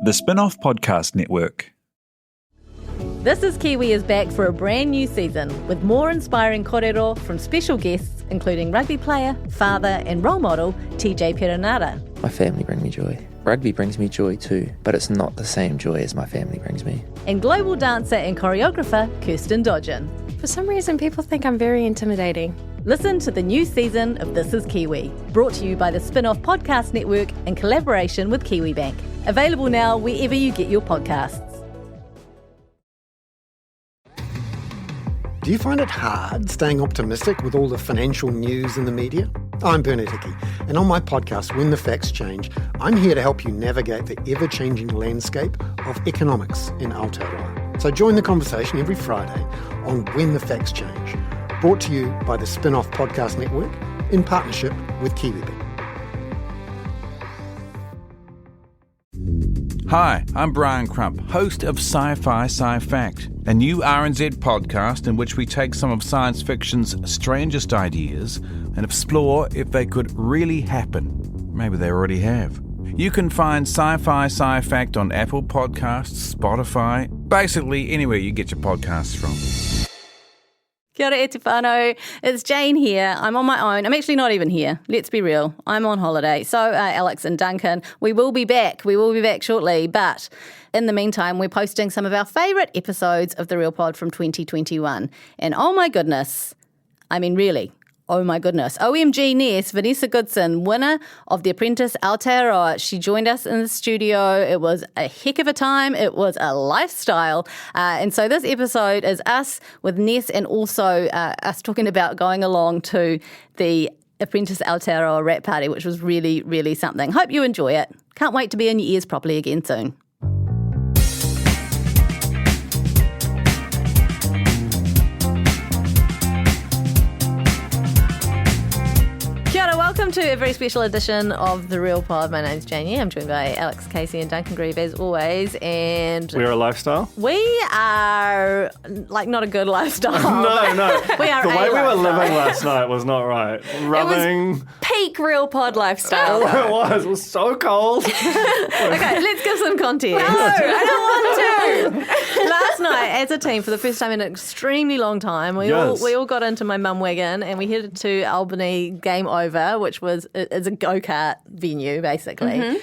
The Spin-off Podcast Network. This is Kiwi is back for a brand new season with more inspiring kōrero from special guests including rugby player, father and role model TJ Perenara. My family bring me joy. Rugby brings me joy too, but it's not the same joy as my family brings me. And global dancer and choreographer Kirsten Dodgen. For some reason, people think I'm very intimidating. Listen to the new season of This is Kiwi, brought to you by the Spin-off Podcast Network in collaboration with KiwiBank. Available now wherever you get your podcasts. Do you find it hard staying optimistic with all the financial news in the media? I'm Bernard Hickey, and on my podcast, When the Facts Change, I'm here to help you navigate the ever-changing landscape of economics in Aotearoa. So join the conversation every Friday on When the Facts Change, brought to you by the Spin-off Podcast Network in partnership with KiwiBank. Hi, I'm Brian Crump, host of Sci-Fi Sci-Fact, a new RNZ podcast in which we take some of science fiction's strangest ideas and explore if they could really happen. Maybe they already have. You can find Sci-Fi Sci-Fact on Apple Podcasts, Spotify, basically anywhere you get your podcasts from. Kia ora e te whānau. It's Jane here. I'm on my own. I'm actually not even here. Let's be real. I'm on holiday. So Alex and Duncan, we will be back. We will be back shortly. But in the meantime, we're posting some of our favourite episodes of The Real Pod from 2021. And oh my goodness, I mean really, oh my goodness. OMG Ness, Vanessa Goodson, winner of the Apprentice Aotearoa. She joined us in the studio. It was a heck of a time. It was a lifestyle. And so this episode is us with Ness and also us talking about going along to the Apprentice Aotearoa rap party, which was really, really something. Hope you enjoy it. Can't wait to be in your ears properly again soon. Welcome to a very special edition of The Real Pod. My name's Janie. I'm joined by Alex Casey and Duncan Grieve as always. And we're a lifestyle? We are, like, not a good lifestyle. No. We are the way we were lifestyle. living last night was not right. Rubbing. It was peak Real Pod lifestyle. It was. It was so cold. Okay, let's give some context. No, I don't want to. Last night, as a team, for the first time in an extremely long time, we all got into my mum wagon and we headed to Albany Game Over, which is a go-kart venue, basically,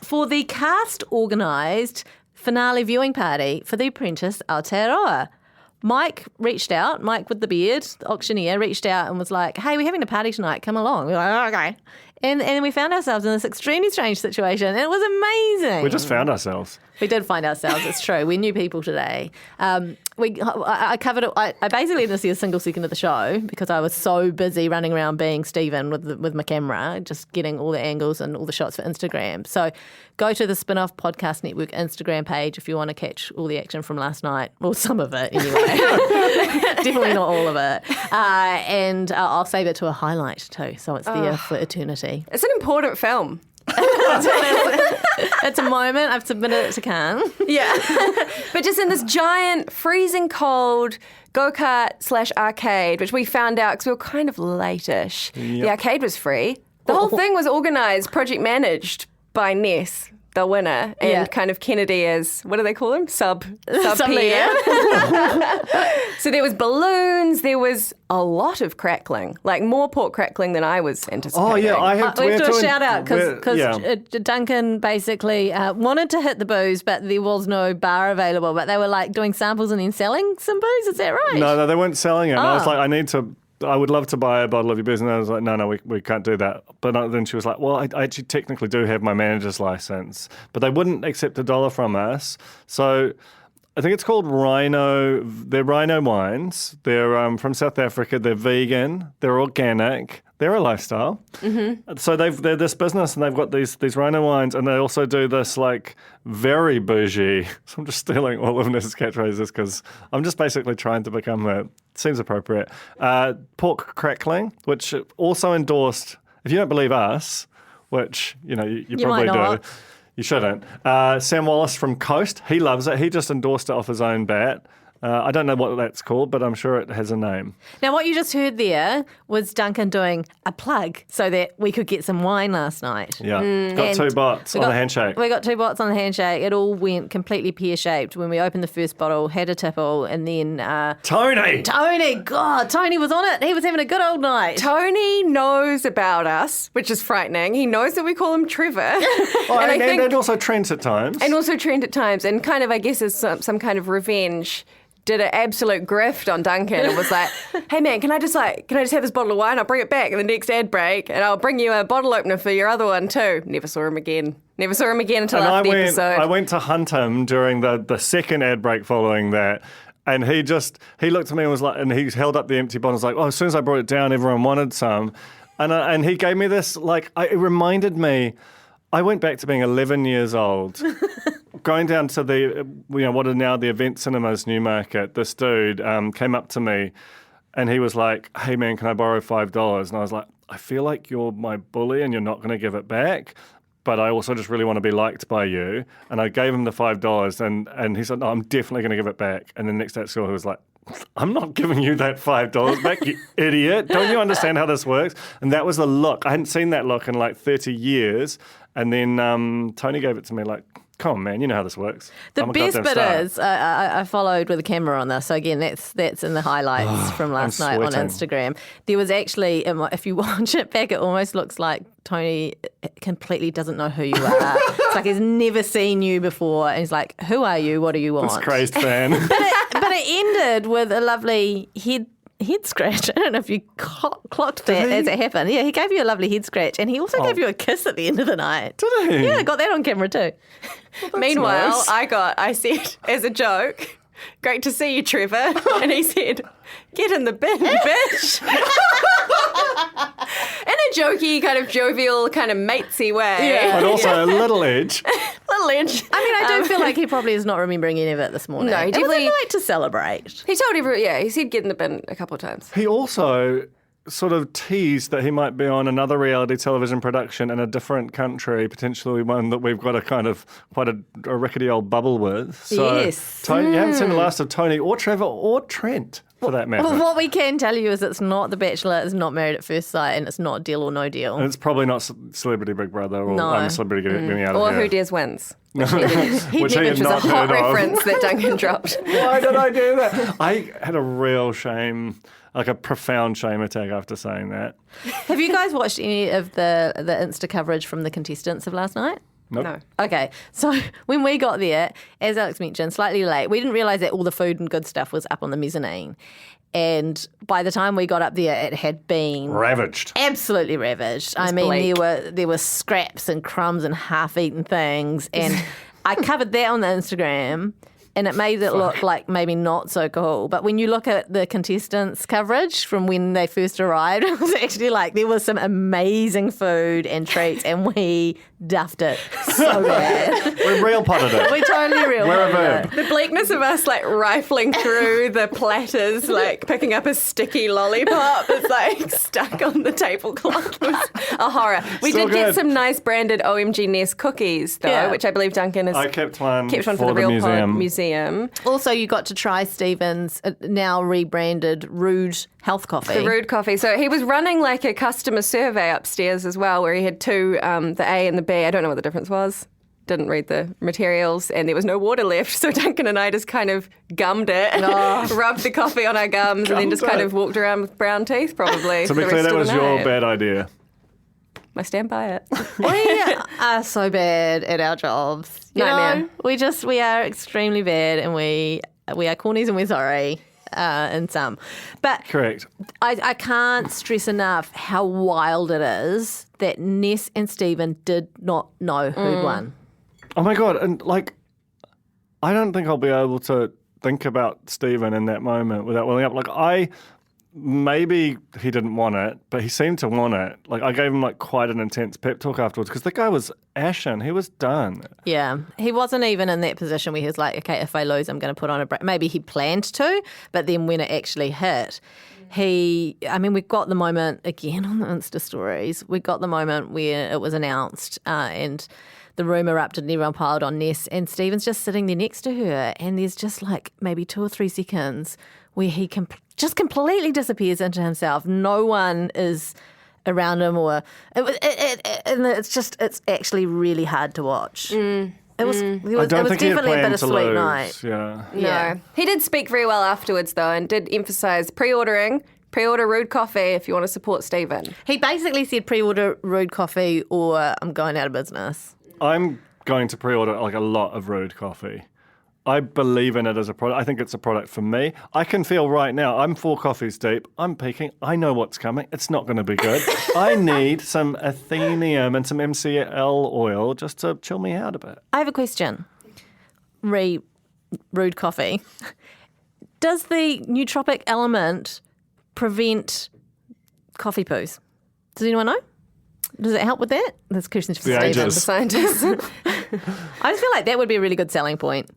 for the cast-organised finale viewing party for The Apprentice Aotearoa. Mike with the beard, the auctioneer, reached out and was like, hey, we're having a party tonight, come along. We were like, oh, okay. And we found ourselves in this extremely strange situation. And it was amazing. We just found ourselves. We did find ourselves, it's true. We knew people today. I covered it. I basically didn't see a single second of the show because I was so busy running around being Stephen with my camera, just getting all the angles and all the shots for Instagram. So go to the Spin-off Podcast Network Instagram page if you want to catch all the action from last night, or some of it anyway. Definitely not all of it. And I'll save it to a highlight too, so it's there for eternity. It's an important film. It's a moment. I've submitted it to Cannes. Yeah. But just in this giant, freezing cold go-kart/arcade, which we found out because we were kind of late-ish. Yep. The arcade was free. The whole thing was organised, project managed by Ness, the winner, and kind of Kennedy as, what do they call him? Sub PM. So there was balloons, there was a lot of crackling, like more pork crackling than I was anticipating. Oh, yeah, I have to... We have to do a shout-out because yeah. Duncan basically wanted to hit the booze, but there was no bar available, but they were like doing samples and then selling some booze, is that right? No, they weren't selling it. I was like, I would love to buy a bottle of your booze. And I was like, no, we can't do that. But then she was like, well, I actually technically do have my manager's license, but they wouldn't accept $1 from us. So I think it's called Rhino. They're Rhino wines. They're from South Africa. They're vegan. They're organic. They're a lifestyle. Mm-hmm. So they're this business and they've got these Rhino wines and they also do this like very bougie. So I'm just stealing all of Ness's catchphrases because I'm just basically trying to become it. Seems appropriate. Pork crackling, which also endorsed, if you don't believe us, which you probably do. You shouldn't. Sam Wallace from Coast, he loves it. He just endorsed it off his own bat. I don't know what that's called, but I'm sure it has a name. Now, what you just heard there was Duncan doing a plug so that we could get some wine last night. Yeah, got And 2 bots on the handshake. We got 2 bots on the handshake. It all went completely pear-shaped when we opened the first bottle, had a tipple, and then... Tony, God, Tony was on it. He was having a good old night. Tony knows about us, which is frightening. He knows that we call him Trevor. and also Trent at times. And also Trent at times. And kind of, I guess, as some kind of revenge, did an absolute grift on Duncan and was like, hey man, can I just have this bottle of wine? I'll bring it back in the next ad break and I'll bring you a bottle opener for your other one too. Never saw him again until after the episode. I went to hunt him during the second ad break following that. And he looked at me and was like, and he held up the empty bottle and was like, oh, as soon as I brought it down, everyone wanted some. And he gave me this, it reminded me, I went back to being 11 years old. Going down to what are now the Event Cinemas Newmarket, this dude came up to me and he was like, hey man, can I borrow $5? And I was like, I feel like you're my bully and you're not going to give it back, but I also just really want to be liked by you. And I gave him the $5 and he said, no, I'm definitely going to give it back. And then next day at school he was like, I'm not giving you that $5 back, you idiot. Don't you understand how this works? And that was the look. I hadn't seen that look in 30 years. And then Tony gave it to me come on, man, you know how this works. The best bit is, I followed with a camera on this, so again, that's in the highlights from last night on Instagram. There was actually, if you watch it back, it almost looks like Tony completely doesn't know who you are. It's like he's never seen you before, and he's like, who are you, what do you want? This crazed fan. But it ended with a lovely head scratch. I don't know if you clocked that as it happened. Yeah, he gave you a lovely head scratch, and he also gave you a kiss at the end of the night. Did he? Yeah, I got that on camera too. Meanwhile, nice. I said as a joke, great to see you, Trevor. And he said, get in the bin, bitch. In a jokey, kind of jovial, kind of matesy way. Yeah. But also a little edge. Little edge. I mean, I do feel like he probably is not remembering any of it this morning. No, he It was definitely- a night to celebrate. He told everyone, he said get in the bin a couple of times. He also sort of teased that he might be on another reality television production in a different country, potentially one that we've got quite a rickety old bubble with. So Yes. Tony, you haven't seen the last of Tony or Trevor or Trent, for that matter. Well, what we can tell you is it's not The Bachelor, it's not Married at First Sight, and it's not Deal or No Deal. And it's probably not Celebrity Big Brother or No. I'm a Celebrity Get Me Out of Or Here. Who Dares Wins. Which he had Which was a not hot heard of. reference that Duncan dropped. Why did I do that? I had a real shame, a profound shame attack after saying that. Have you guys watched any of the Insta coverage from the contestants of last night? Nope. No. Okay, so when we got there, as Alex mentioned, slightly late, we didn't realise that all the food and good stuff was up on the mezzanine. And by the time we got up there, it had been Ravaged. absolutely ravaged. I mean, bleak. there were scraps and crumbs and half-eaten things, and I covered that on the Instagram. And it made it look like maybe not so cool. But when you look at the contestants' coverage from when they first arrived, it was actually like there was some amazing food and treats, and we duffed it so bad. We real potted it. We totally real We're a potted verb. it. The bleakness of us rifling through the platters, picking up a sticky lollipop that's stuck on the tablecloth was a horror. We Still did get good. some nice branded OMG Ness cookies though, Yeah. which I believe Duncan has I kept one for the for the Real museum. Pod Museum. Also, you got to try Stephen's now rebranded Rude Health Coffee. The Rude Coffee. So he was running a customer survey upstairs as well, where he had two, the A and the B. I don't know what the difference was. Didn't read the materials, and there was no water left. So Duncan and I just kind of gummed it, rubbed the coffee on our gums, and then just kind of walked around with brown teeth, probably. To be the clear, rest that of was the your night. bad idea. I stand by it. We are so bad at our jobs. You Nightmare. know, we are extremely bad, and we are cornies, and we're sorry in some. But Correct. I can't stress enough how wild it is that Ness and Stephen did not know who'd won. Oh my God. And I don't think I'll be able to think about Stephen in that moment without welling up. Maybe he didn't want it, but he seemed to want it. I gave him quite an intense pep talk afterwards because the guy was ashen. He was done. Yeah, he wasn't even in that position where he was like, okay, if I lose, I'm going to put on a break. Maybe he planned to, but then when it actually hit, we got the moment again on the Insta stories. We got the moment where it was announced and the room erupted and everyone piled on Ness, and Stephen's just sitting there next to her, and there's just like maybe 2 or 3 seconds where he just completely disappears into himself. No one is around him, and it's actually really hard to watch. It was definitely a bittersweet night. Yeah. No. He did speak very well afterwards, though, and did emphasise pre-order Rude Coffee if you want to support Stephen. He basically said pre-order Rude Coffee or I'm going out of business. I'm going to pre-order like a lot of Rude Coffee. I believe in it as a product. I think it's a product for me. I can feel right now, I'm 4 coffees deep. I'm peaking. I know what's coming. It's not going to be good. I need some Athenium and some MCL oil just to chill me out a bit. I have a question. Rude Coffee. Does the nootropic element prevent coffee poos? Does anyone know? Does it help with that? This question's for Stephen, ages. the scientist. I just feel like that would be a really good selling point.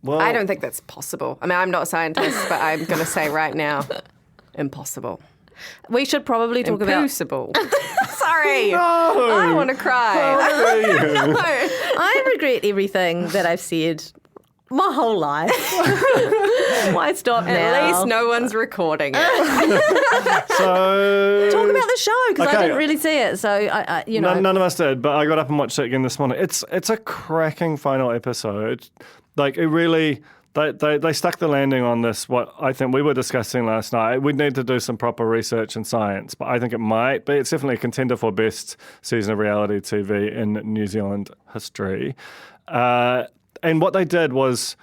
Well, I don't think that's possible. I mean, I'm not a scientist, but I'm going to say right now, impossible. We should probably talk about... Impossible. Sorry. No. I want to cry. No. I regret everything that I've said my whole life. Why stop now? At least no one's recording it. So Talk about the show, because I Okay. didn't really see it. So, None of us did, but I got up and watched it again this morning. It's a cracking final episode. Like, it really... They stuck the landing on this, what I think we were discussing last night. We'd need to do some proper research and science, but I think it might be. It's definitely a contender for best season of reality TV in New Zealand history. And what they did was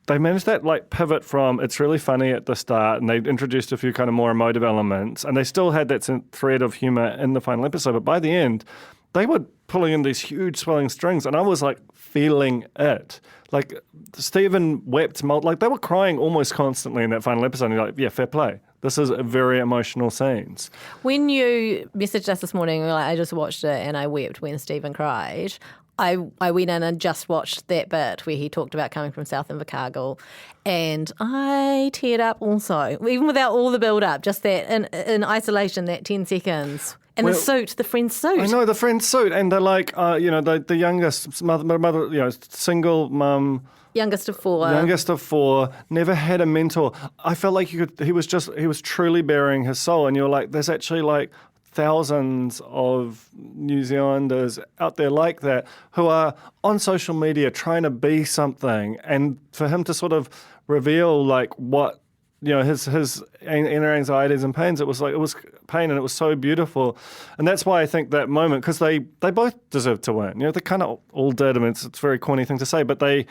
they managed that like pivot from it's really funny at the start, and they introduced a few kind of more emotive elements, and they still had that thread of humour in the final episode. But by the end, they were pulling in these huge swelling strings, and I was like feeling it. Like Stephen wept, like they were crying almost constantly in that final episode. And you're like, yeah, fair play. This is very emotional scenes. When you messaged us this morning, like, I just watched it and I wept when Stephen cried. I went in and just watched that bit where he talked about coming from South Invercargill, and I teared up also, even without all the build-up, just that in isolation, that 10 seconds. And the suit, the friend's suit. I know, the friend's suit. And they're like, the youngest mother, single mum. Youngest of 4. Youngest of 4, never had a mentor. I felt like he was truly bearing his soul. And you're like, there's actually like thousands of New Zealanders out there like that who are on social media trying to be something. And for him to sort of reveal like what, his inner anxieties and pains, it was pain, and it was so beautiful. And that's why I think that moment, because they both deserved to win. They kind of all did. I mean, it's a very corny thing to say, but they,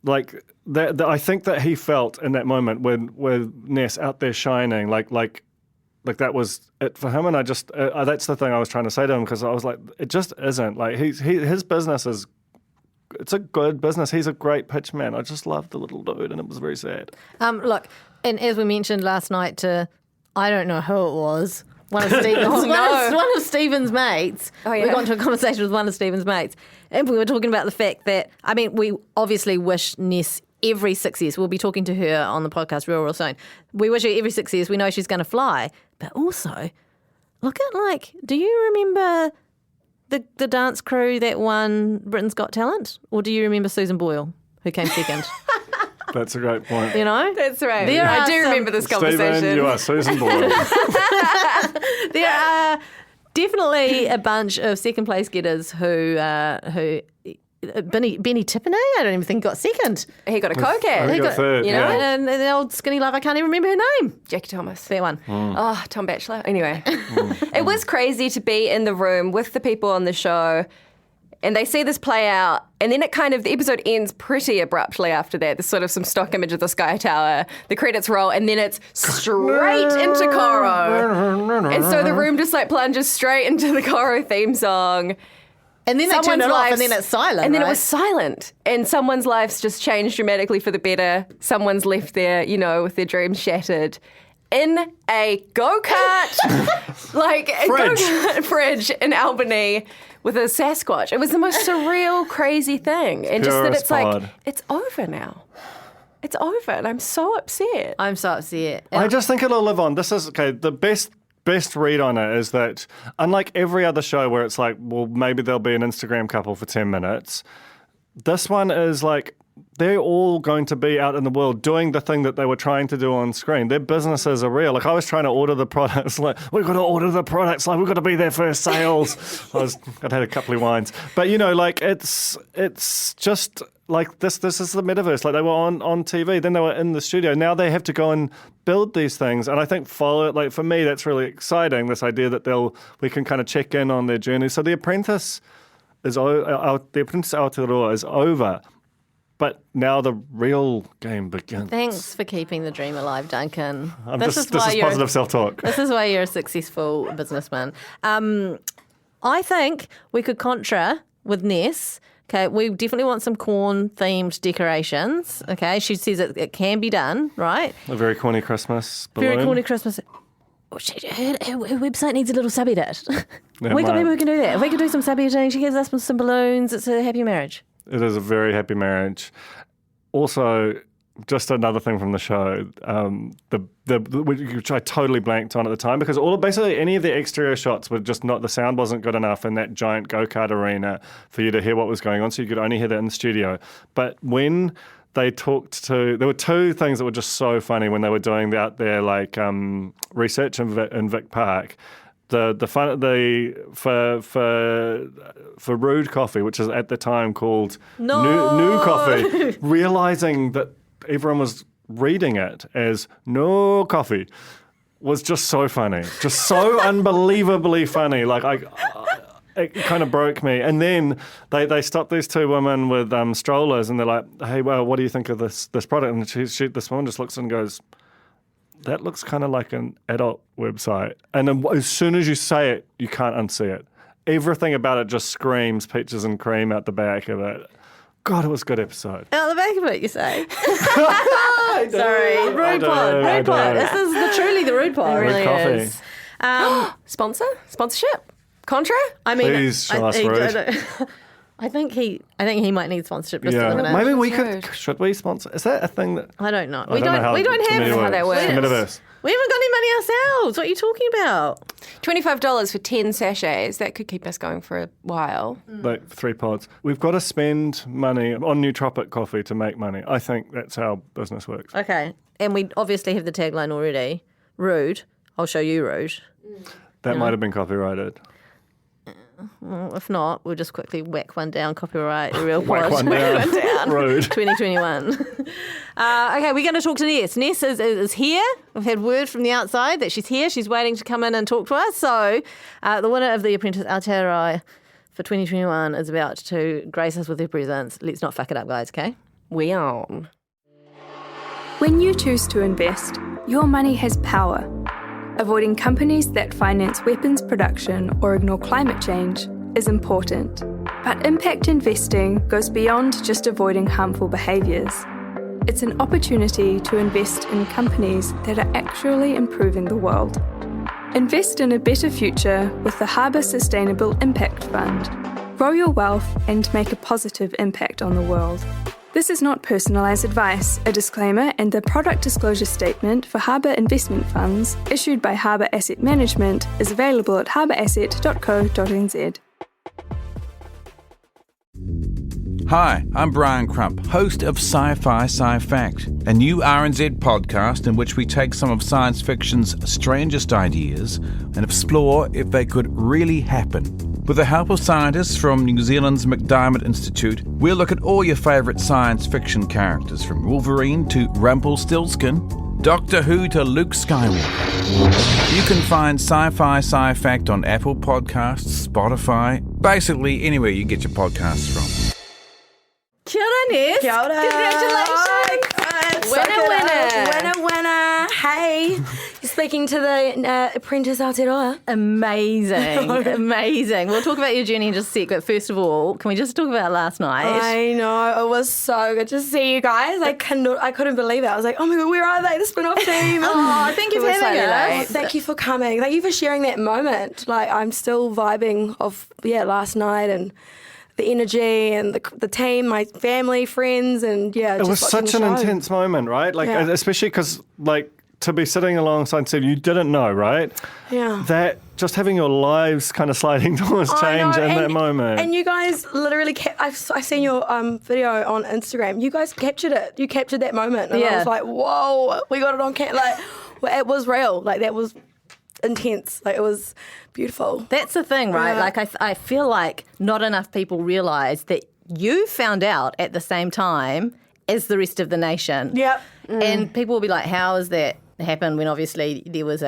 like, I think that he felt in that moment with Ness out there shining, like that was it for him. And I just, that's the thing I was trying to say to him, because I was like, it just isn't. Like, his business is, it's a good business. He's a great pitch man. I just loved the little dude, and it was very sad. Look, and as we mentioned last night to, I don't know who it was, one of Stephen's mates. Oh, yeah. We got into a conversation with one of Stephen's mates, and we were talking about the fact that, I mean, we obviously wish Ness every success. We'll be talking to her on the podcast real soon. We wish her every success. We know she's going to fly. But also, look at, like, do you remember the dance crew that won Britain's Got Talent? Or do you remember Susan Boyle, who came second? That's a great point. That's right. There I are do remember this conversation. Stephen, you are Susan Boyle. There are definitely a bunch of second place getters who Benny Tippany, I don't even think got second. He got a coke ad. He got third, You know, yeah. and the old skinny love, I can't even remember her name. Jackie Thomas. That one. Oh, Tom Batchelor. Anyway, it was crazy to be in the room with the people on the show, and they see this play out, and then the episode ends pretty abruptly after that. There's sort of some stock image of the Sky Tower, the credits roll, and then it's straight into Coro. And so the room just like plunges straight into the Coro theme song. And then they turn it off, and then it's silent. And then right? it was silent. And someone's life's just changed dramatically for the better. Someone's left there, with their dreams shattered. In a go-kart, fridge in Albany with a Sasquatch. It was the most surreal, crazy thing. And just that it's like, it's over now. It's over, and I'm so upset. I'm so upset. I just think it'll live on. This is, okay, the best best read on it is that unlike every other show where it's like, well, maybe there'll be an Instagram couple for 10 minutes, this one is like, they're all going to be out in the world doing the thing that they were trying to do on screen. Their businesses are real. Like, I was trying to order the products. Like, we've got to order the products. Like, we've got to be there for sales. I'd had a couple of wines. But, you know, like, it's just like this is the metaverse. Like, they were on TV. Then they were in the studio. Now they have to go and build these things. And I think for me, that's really exciting, this idea that we can kind of check in on their journey. So the Apprentice Aotearoa is over. But now the real game begins. Thanks for keeping the dream alive, Duncan. This is positive self-talk. This is why you're a successful businessman. I think we could contra with Ness. Okay, we definitely want some corn-themed decorations. Okay, she says it can be done, right? A very corny Christmas balloon. Very corny Christmas. Oh, her website needs a little sub-edit. Yeah, We got people who can do that. If we could do some sub-editing, she gives us some balloons. It's a happy marriage. It is a very happy marriage. Also, just another thing from the show, which I totally blanked on at the time, because basically any of the exterior shots were just not, the sound wasn't good enough in that giant go-kart arena for you to hear what was going on, so you could only hear that in the studio. But when they there were two things that were just so funny when they were doing out there, like research in Vic Park. For Rude Coffee, which is at the time called New Coffee, realizing that everyone was reading it as No Coffee was just so funny, just so unbelievably funny. Like it kind of broke me. And then they stopped these two women with strollers, and they're like, "Hey, well, what do you think of this product?" And this woman just looks and goes, "That looks kind of like an adult website." And then as soon as you say it, you can't unsee it. Everything about it just screams peaches and cream out the back of it. God, it was a good episode. Out the back of it, you say? Sorry, rude pod. This is truly the rude pod. It really coffee. is. Sponsorship? Contra? I mean, Please show us Rude. I think he might need sponsorship just a minute. Maybe we could. Should we sponsor? Is that a thing that? I don't know. We don't have how that works. The metaverse. We haven't got any money ourselves. What are you talking about? $25 for 10 sachets. That could keep us going for a while. Like 3 pods. We've got to spend money on nootropic coffee to make money. I think that's how business works. Okay. And we obviously have the tagline already. Rude. I'll show you rude. That might have been copyrighted. Well, if not, we'll just quickly whack one down, copyright, the real pod. Whack one down. Rude. 2021. Okay, we're going to talk to Ness. Ness is here. We've had word from the outside that she's here. She's waiting to come in and talk to us. So the winner of the Apprentice Aotearoa for 2021 is about to grace us with her presence. Let's not fuck it up, guys, okay? We on. When you choose to invest, your money has power. Avoiding companies that finance weapons production or ignore climate change is important. But impact investing goes beyond just avoiding harmful behaviours. It's an opportunity to invest in companies that are actually improving the world. Invest in a better future with the Harbour Sustainable Impact Fund. Grow your wealth and make a positive impact on the world. This is not personalised advice. A disclaimer and the product disclosure statement for Harbour investment funds issued by Harbour Asset Management is available at harbourasset.co.nz. Hi, I'm Brian Crump, host of Sci-Fi Sci-Fact, a new RNZ podcast in which we take some of science fiction's strangest ideas and explore if they could really happen. With the help of scientists from New Zealand's McDiarmid Institute, we'll look at all your favourite science fiction characters, from Wolverine to Rumpelstiltskin, Doctor Who to Luke Skywalker. You can find Sci-Fi Sci-Fact on Apple Podcasts, Spotify, basically anywhere you get your podcasts from. Kia ora, Ness. Kia ora. Congratulations. Winner. Hey, you're speaking to the Apprentice Aotearoa. Amazing. We'll talk about your journey in just a sec, but first of all, can we just talk about last night? I know, it was so good to see you guys. I couldn't believe it. I was like, oh my God, where are they? The spin-off team. Oh, thank you for having us. Thank you for coming. Thank you for sharing that moment. Like, I'm still vibing off, last night and the energy and the team, my family, friends, and it was such an intense moment, right? Like, especially because, like, to be sitting alongside Steve, you didn't know, right? Yeah. That just having your lives kind of sliding doors change in that moment. And you guys literally I've seen your video on Instagram. You guys captured it. You captured that moment. And I was like, whoa, we got it on camera. Like, it was real. Like, that was intense. Like, it was beautiful. That's the thing, right? Yeah. Like, I feel like not enough people realise that you found out at the same time as the rest of the nation. Yep. And people will be like, how has that happened when obviously there was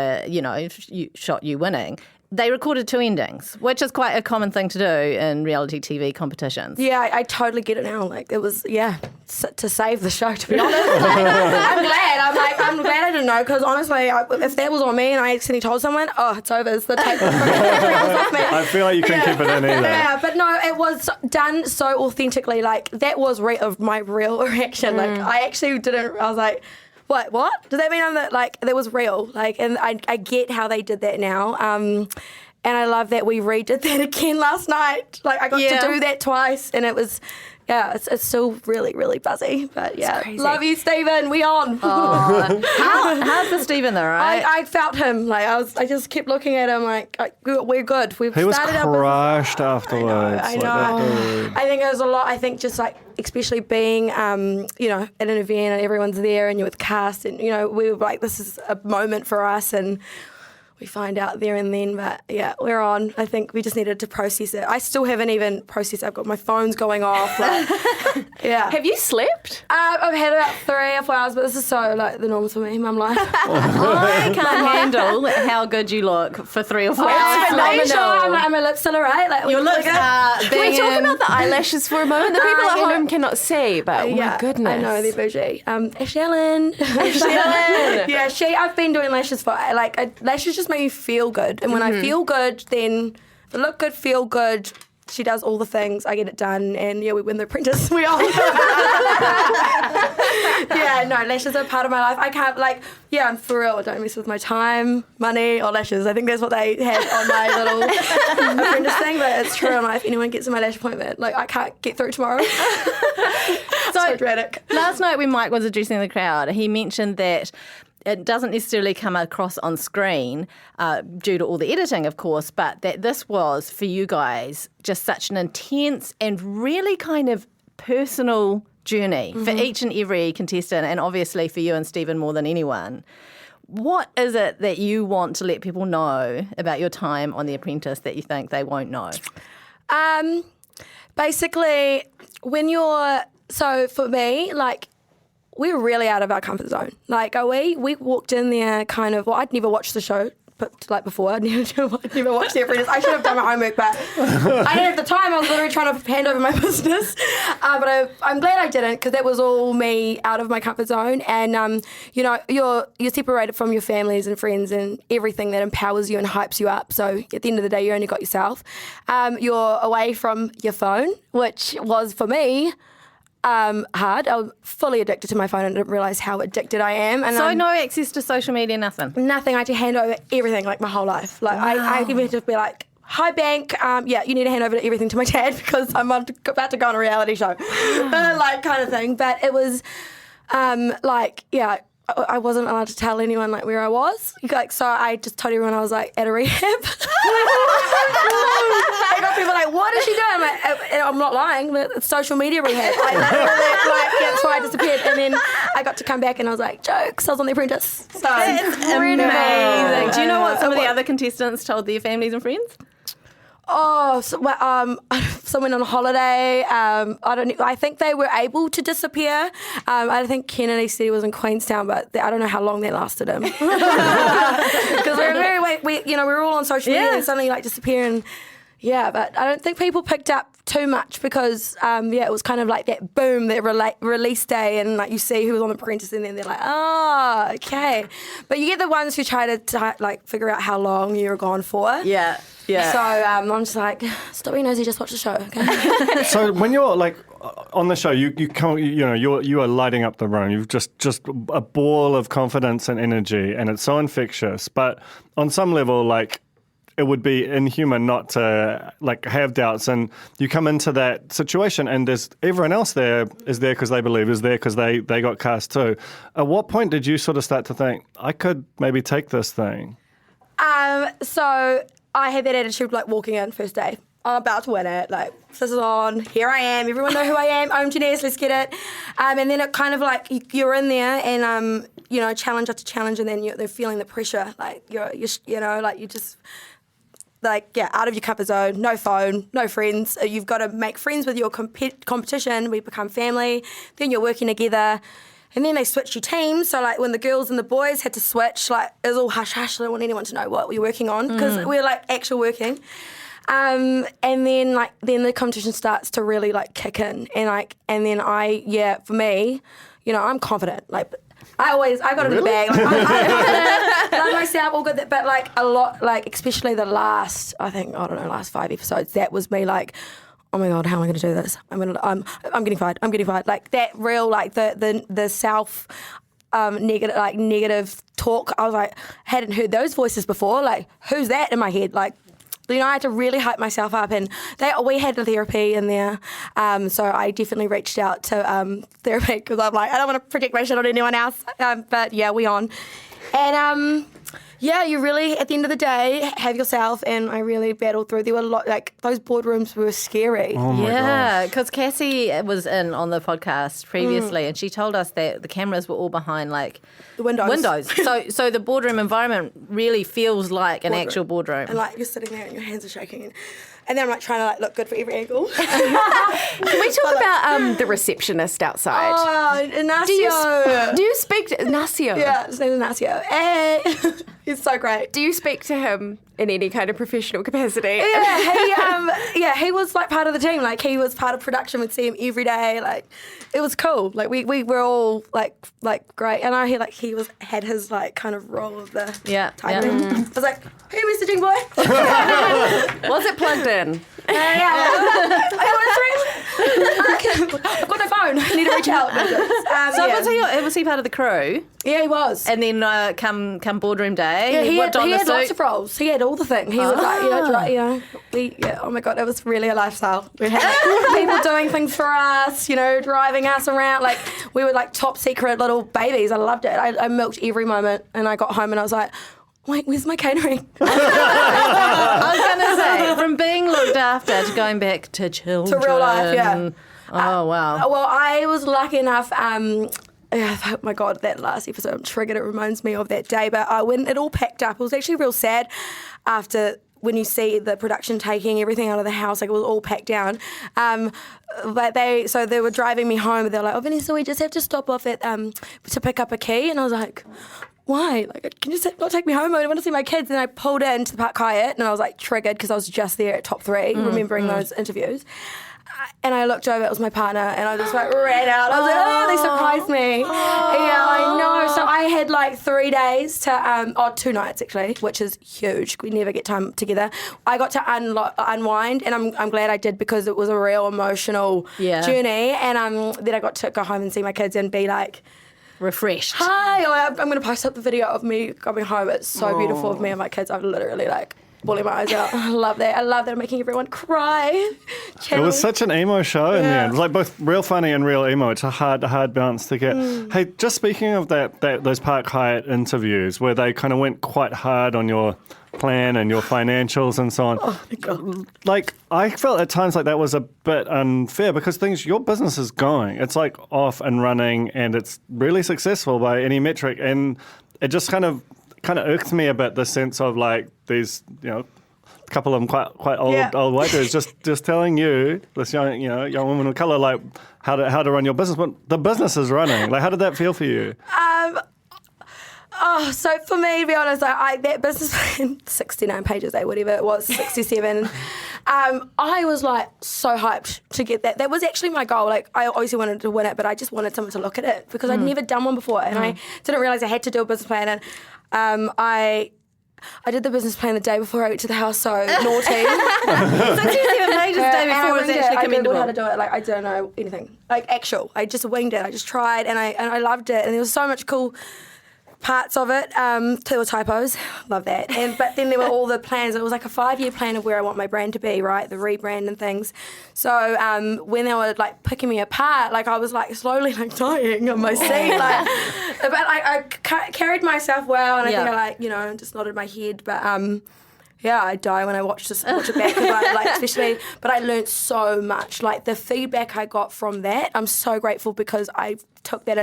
shot you winning? They recorded 2 endings, which is quite a common thing to do in reality TV competitions. Yeah, I totally get it now. Like, it was, to save the show, to be honest. I'm glad I didn't know, because honestly, if that was on me and I accidentally told someone, it's over. It's the tape. I feel like you couldn't keep it in either. Yeah, but no, it was done so authentically. Like, that was my real reaction. Like, I actually didn't, I was like, what? Does that mean that was real? Like, and I get how they did that now. And I love that we redid that again last night. Like, I got to do that twice, and it was, it's still really, really buzzy. But love you, Stephen. We on. How's the Stephen though, right? I felt him. Like, I just kept looking at him. Like, we're good. He was crushed afterwards. I know. I think it was a lot. I think just like, especially being, at an event and everyone's there and you're with cast, and we were like, this is a moment for us, and we find out there and then. But we're on. I think we just needed to process it. I still haven't even processed it. I've got my phone's going off. Like, Have you slept? I've had about 3 or 4 hours, but this is so like the normal for me, mum life. I can't handle how good you look for 3 or 4 hours. Phenomenal. Are my lips still alright? Like, Your lips are Can we talk about the eyelashes for a moment? The people at home cannot see, but my goodness. I know, they're bougie. Ellen. Yeah, I've been doing lashes for, lashes just make me feel good. And when I feel good, then I look good, feel good. She does all the things. I get it done, and we win the Apprentice. We all. Lashes are part of my life. I can't I'm for real. Don't mess with my time, money, or lashes. I think that's what they had on my little Apprentice thing. But it's true. If anyone gets in my lash appointment, I can't get through tomorrow. So dramatic. Last night when Mike was addressing the crowd, he mentioned that it doesn't necessarily come across on screen due to all the editing, of course, but that this was, for you guys, just such an intense and really kind of personal journey for each and every contestant, and obviously for you and Stephen more than anyone. What is it that you want to let people know about your time on The Apprentice that you think they won't know? Basically, so for me, we're really out of our comfort zone. We walked in there kind of, I'd never watched the show before. I'd never watched The Apprentice. I should have done my homework, but I didn't have the time. I was literally trying to hand over my business. But I'm glad I didn't, because that was all me out of my comfort zone. And, you're separated from your families and friends and everything that empowers you and hypes you up. So at the end of the day, you only got yourself. You're away from your phone, which was, for me, hard. I was fully addicted to my phone and didn't realise how addicted I am. And so no access to social media, nothing? Nothing. I had to hand over everything, my whole life. I even had to be like, hi, bank, you need to hand over everything to my dad because I'm about to go on a reality show. Kind of thing. But it was, I wasn't allowed to tell anyone where I was. So I just told everyone I was at a rehab. I got people what is she doing? I'm not lying, but it's social media rehab. That's why I disappeared. And then I got to come back and I was like, jokes, I was on The Apprentice. So it's amazing. Do you know what some of the other contestants told their families and friends? Someone on holiday. I think they were able to disappear. I think Kennedy said he was in Queenstown, but I don't know how long that lasted him. Because we were all on social media and suddenly disappear and. Yeah, but I don't think people picked up too much because, it was kind of that boom, that release day, and you see who was on The Apprentice, and then they're okay. But you get the ones who try to figure out how long you're gone for. Yeah. So I'm just stop being nosy, just watch the show, okay? So when you're on the show, you are lighting up the room. You've just a ball of confidence and energy, and it's so infectious. But on some level, it would be inhuman not to like have doubts, and you come into that situation and there's everyone else there is there because they believe, is there because they got cast too. At what point did you sort of start to think, I could maybe take this thing? So I had that attitude like walking in first day. I'm about to win it. Like, this is on. Here I am. Everyone know who I am. OMG Ness, let's get it. And then it kind of like you're in there and challenge after challenge, and then they're feeling the pressure. Like you're just like out of your comfort zone. No phone, no friends. You've got to make friends with your competition. We become family. Then you're working together. And then they switched your teams. So, like, when the girls and the boys had to switch, like, it was all hush-hush. I don't want anyone to know what we're working on because we're, like, actual working. And then the competition starts to really, like, kick in. And then for me, I'm confident. Like, I got it in the bag. Like, I'm confident, love myself, all good. But, like, a lot, like, especially the last 5 episodes, that was me, like, oh my God, how am I going to do this? I'm getting fired. Like that real, like the self negative talk. I was like, hadn't heard those voices before. Like, who's that in my head? Like, I had to really hype myself up, and we had the therapy in there. So I definitely reached out to therapy because I'm like, I don't want to project my shit on anyone else. But yeah, we on. And you really, at the end of the day, have yourself, and I really battled through. There were a lot, like, those boardrooms were scary. Oh my gosh. because Cassie was in on the podcast previously, and she told us that the cameras were all behind, like, The windows. So the boardroom environment really feels like an actual boardroom. And, like, you're sitting there and your hands are shaking. And then I'm, like, trying to, like, look good for every angle. Can we talk about the receptionist outside? Oh, Ignacio. Do you speak to Ignacio? Yeah, his name is Ignacio. Hey. He's so great. Do you speak to him in any kind of professional capacity? Yeah, he was like part of the team. Like, he was part of production. We'd see him every day. Like, it was cool. Like, we were all like great. And I hear like he had his like kind of role of the tiger. I was like, hey, messaging boy. Was it plugged in? I've got no phone. I need to reach out. Was he part of the crew? Yeah, he was. And then come boardroom day, he had suit. lots of roles. He had all the things. He was like, oh my God, it was really a lifestyle. We had like, people doing things for us, driving us around. Like, we were like top secret little babies. I loved it. I milked every moment, and I got home and I was like, wait, where's my catering? I was going to say, from being looked after to going back to children. To real life, yeah. Oh, wow. Well, I was lucky enough, oh my God, that last episode I'm triggered. It reminds me of that day. But when it all packed up, it was actually real sad after when you see the production taking everything out of the house, like it was all packed down. But they were driving me home, and they're like, oh, Vanessa, we just have to stop off at to pick up a key. And I was like, why? Like, can you not take me home? I want to see my kids. And I pulled into the Park Hyatt, and I was like triggered because I was just there at top 3, remembering those interviews. And I looked over, it was my partner, and I just like ran out. I was like, oh, they surprised me. Yeah, I know. So I had like 3 days to, 2 nights actually, which is huge. We never get time together. I got to unwind, and I'm glad I did because it was a real emotional journey. And then I got to go home and see my kids and be like, refreshed. Hi, I'm going to post up the video of me coming home. It's so beautiful of me and my kids. I've literally like bawling my eyes out. I love that. I'm making everyone cry. It was such an emo show in the end. It was like both real funny and real emo. It's a hard balance to get. Hey, just speaking of those Park Hyatt interviews where they kind of went quite hard on your plan and your financials and so on. Oh my God. Like, I felt at times like that was a bit unfair because your business is going. It's like off and running, and it's really successful by any metric. And it just kind of irked me a bit, the sense of like these, a couple of them quite old white dudes just telling you, this young woman of colour, like how to run your business. But the business is running. Like, how did that feel for you? So for me, to be honest, that business plan, 69 pages, whatever it was, 67. I was like so hyped to get that. That was actually my goal. Like, I obviously wanted to win it, but I just wanted someone to look at it because I'd never done one before, and I didn't realise I had to do a business plan. And I did the business plan the day before I went to the house, so naughty. 67 pages the day before is actually commendable. I how to do it. Like, I don't know anything. Like, I just winged it. I just tried, and I loved it. And there was so much cool parts of it. There were typos. Love that. But then there were all the plans. It was like a 5-year plan of where I want my brand to be, right? The rebrand and things. So when they were like picking me apart, like I was like slowly like dying on my seat. Like, but I carried myself well, and I think I like, you know, just nodded my head. But yeah, I die when I watch it back, especially. But I learned so much. Like the feedback I got from that, I'm so grateful because I took that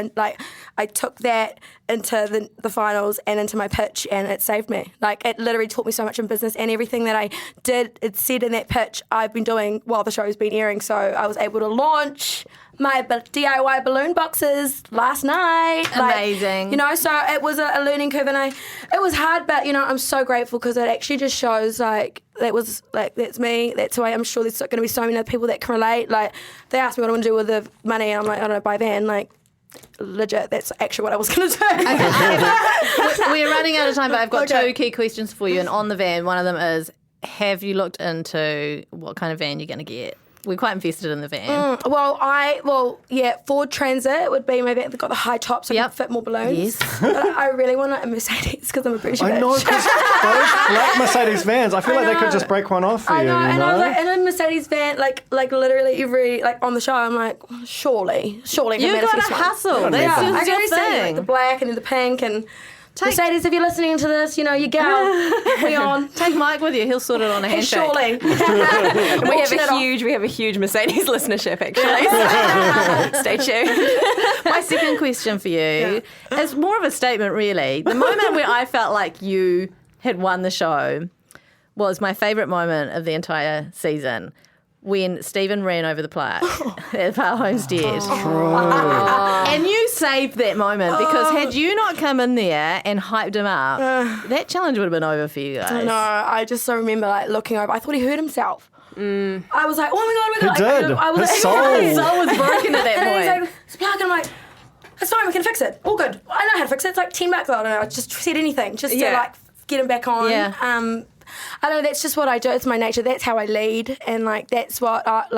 into the finals and into my pitch, and it saved me. Like it literally taught me so much in business, and everything that I did, it said in that pitch, I've been doing while the show's been airing. So I was able to launch my DIY balloon boxes last night. Amazing. Like, you know, so it was a learning curve, and it was hard, but, you know, I'm so grateful because it actually just shows, like, that's me, that's who I am. I'm sure there's going to be so many other people that can relate. Like, they asked me what I want to do with the money, and I'm like, I don't know, buy a van. Like, legit, that's actually what I was going to do. We're running out of time, but I've got 2 key questions for you. And on the van, one of them is, have you looked into what kind of van you're going to get? We're quite invested in the van. Ford Transit would be my van. They've got the high top, so I can fit more balloons. Yes. But I really want a Mercedes because I'm a British bitch. I know, because those black Mercedes vans, I feel like they could just break one off for you. I know, you and know? I was like, in a Mercedes van, like literally every, like on the show, I'm like, surely I can You got manifest to one. hustle. That's I your can see thing. like the black and then the pink and Mercedes, if you're listening to this, you know, you gal, we on. Take Mike with you. He'll sort it on a handshake. Surely. We have a huge Mercedes listenership, actually. So stay tuned. My second question for you is more of a statement, really. The moment where I felt like you had won the show was my favourite moment of the entire season. When Stephen ran over the plaque at our homestead. And you saved that moment because had you not come in there and hyped him up, that challenge would have been over for you guys. No, I just so remember like looking over. I thought he hurt himself. I was like, oh my God. He did. I was His like, His soul was broken at that And he's point. like, it's a plaque. And I'm like, it's fine, we can fix it. All good. I know how to fix it. It's like $10. I don't know. I just said anything just to like get him back on. Yeah. I know that's just what I do. It's my nature. That's how I lead. And like, that's what that's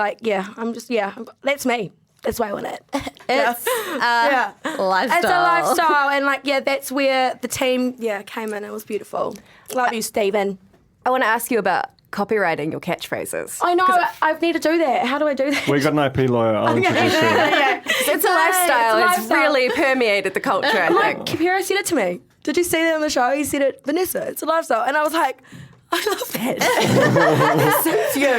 me. That's why I want it. It's a lifestyle. It's a lifestyle. And like, that's where the team, came in. It was beautiful. Love you, Stephen. I want to ask you about copywriting your catchpiracies. I know. I need to do that. How do I do that? We got an IP lawyer. I'll introduce you. It's a lifestyle. It's really permeated the culture, I Like, think. Kipiro said it to me. Did you see that on the show? He said it, Vanessa, it's a lifestyle. And I was like, I love that. That suits you.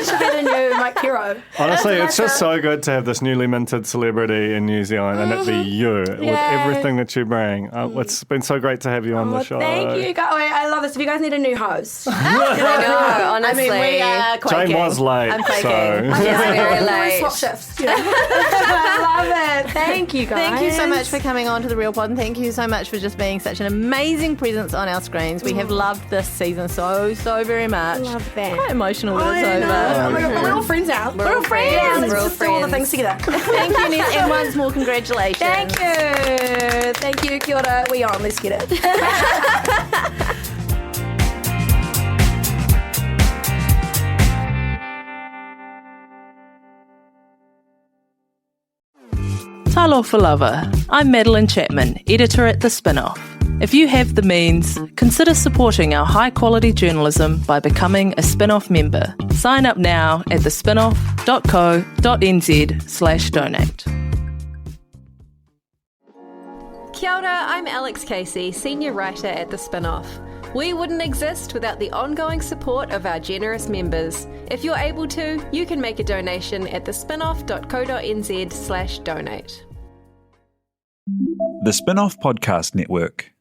Should be the new Mike Hero. Honestly, it's just so good to have this newly minted celebrity in New Zealand and it be you with everything that you bring. It's been so great to have you on the show. Thank you, guys. I love this. If you guys need a new host. I know, honestly. I mean, we are quaking. Jane was late, I'm quaking. so... It's very We late. swap shifts. I love it. Thank you, guys. Thank you so much for coming on to The Real Pod, and thank you so much for just being such an amazing presence on our screens. We have loved this season so very much. Love that. Quite emotional that it's I over. know. Oh my God, we're all friends now. We're all friends. Yeah, let's We're all just do all the friends. things together. Thank you, Ness, and once more, congratulations. Thank you. Thank you. Kia ora. We on. Let's get it. Talofa lover, I'm Madeline Chapman, editor at The Spinoff. If you have the means, consider supporting our high-quality journalism by becoming a Spinoff member. Sign up now at thespinoff.co.nz/donate. Kia ora, I'm Alex Casey, senior writer at The Spinoff. We wouldn't exist without the ongoing support of our generous members. If you're able to, you can make a donation at thespinoff.co.nz/donate. The Spin-off Podcast Network.